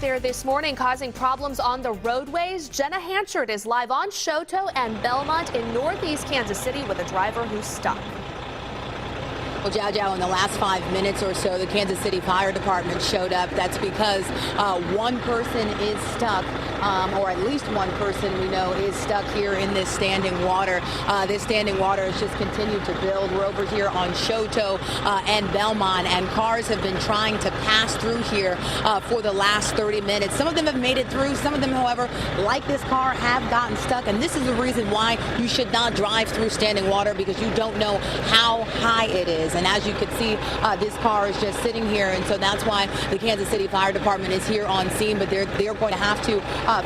There this morning, causing problems on the roadways. Jenna Hanchard is live on Choteau and Belmont in northeast Kansas City with a driver who's stuck. Well, Jow, in the last 5 minutes or so, the Kansas City Fire Department showed up. That's because one person is stuck, or at least one person we know is stuck here in this standing water. This standing water has just continued to build. We're over here on Choteau and Belmont, and cars have been trying to pass through here for the last 30 minutes. Some of them have made it through. Some of them, however, like this car, have gotten stuck. And this is the reason why you should not drive through standing water, because you don't know how high it is. And as you can see, this car is just sitting here, and so that's why the Kansas City Fire Department is here on scene. But they're going to have to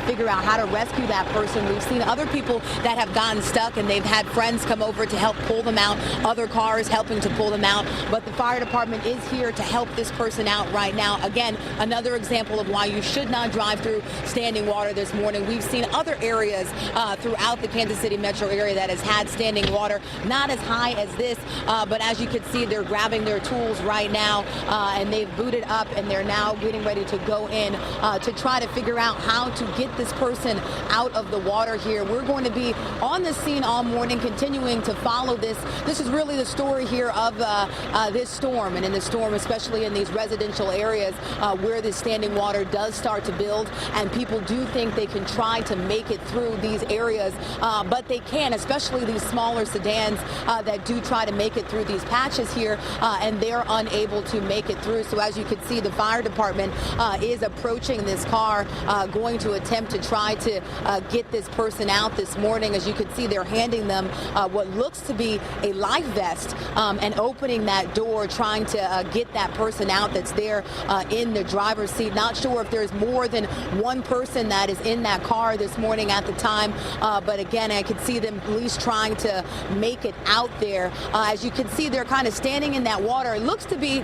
figure out how to rescue that person. We've seen other people that have gotten stuck, and they've had friends come over to help pull them out, other cars helping to pull them out. But the fire department is here to help this person out right now. Again, another example of why you should not drive through standing water this morning. We've seen other areas throughout the Kansas City metro area that has had standing water, not as high as this, but as you can see, they're grabbing their tools right now, and they've booted up, and they're now getting ready to go in to try to figure out how to get this person out of the water here. We're going to be on the scene all morning, continuing to follow this. This is really the story here of this storm, and in the storm, especially in these residential areas where this standing water does start to build, and people do think they can try to make it through these areas, but they can, especially these smaller sedans that do try to make it through these patches here, and they're unable to make it through. So as you can see, the fire department is approaching this car, going to attempt to try to get this person out this morning. As you can see, they're handing them what looks to be a life vest, and opening that door, trying to get that person out that's there in the driver's seat. Not sure if there's more than one person that is in that car this morning at the time, but again, I can see them at least trying to make it out there. As you can see, they're kind of standing in that water. It looks to be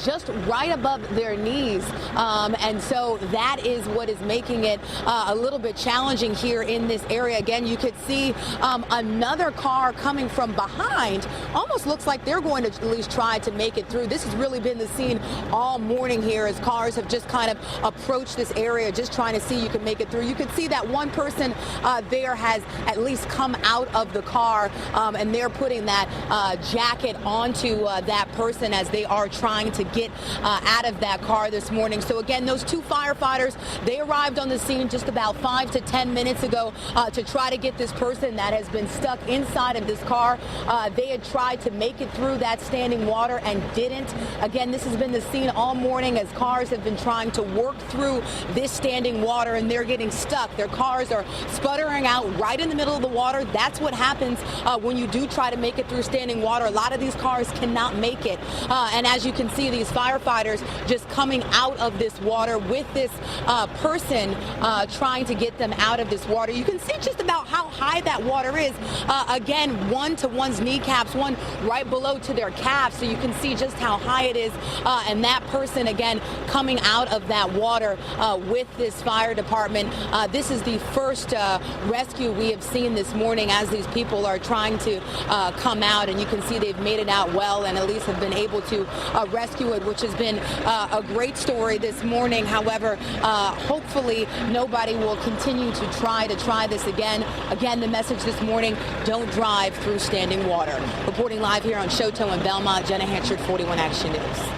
just right above their knees, and so that is what is making it a little bit challenging here in this area. Again, you could see another car coming from behind. Almost looks like they're going to at least try to make it through. This has really been the scene all morning here, as cars have just kind of approached this area, just trying to see you can make it through. You can see that one person there has at least come out of the car, and they're putting that jacket onto that person as they are trying to get out of that car this morning. So again, those two firefighters, they arrived on the scene just about 5 to 10 minutes ago to try to get this person that has been stuck inside of this car. They had tried to make it through that standing water and didn't. Again, this has been the scene all morning as cars have been trying to work through this standing water, and they're getting stuck. Their cars are sputtering out right in the middle of the water. That's what happens when you do try to make it through standing water. A lot of these cars cannot make it. And as you can see, these firefighters just coming out of this water with this person trying to get them out of this water. You can see just about how high that water is. Again, one to one's kneecaps, one right below to their calves, so you can see just how high it is. And that person, again, coming out of that water with this fire department. This is the first rescue we have seen this morning as these people are trying to come out, and you can see they've made it out well and at least have been able to rescue it, which has been a great story this morning. However, hopefully nobody will continue to try this again. Again, the message this morning: don't drive through standing water. Reporting live here on Choteau and Belmont, Jenna Hanchard, 41 Action News.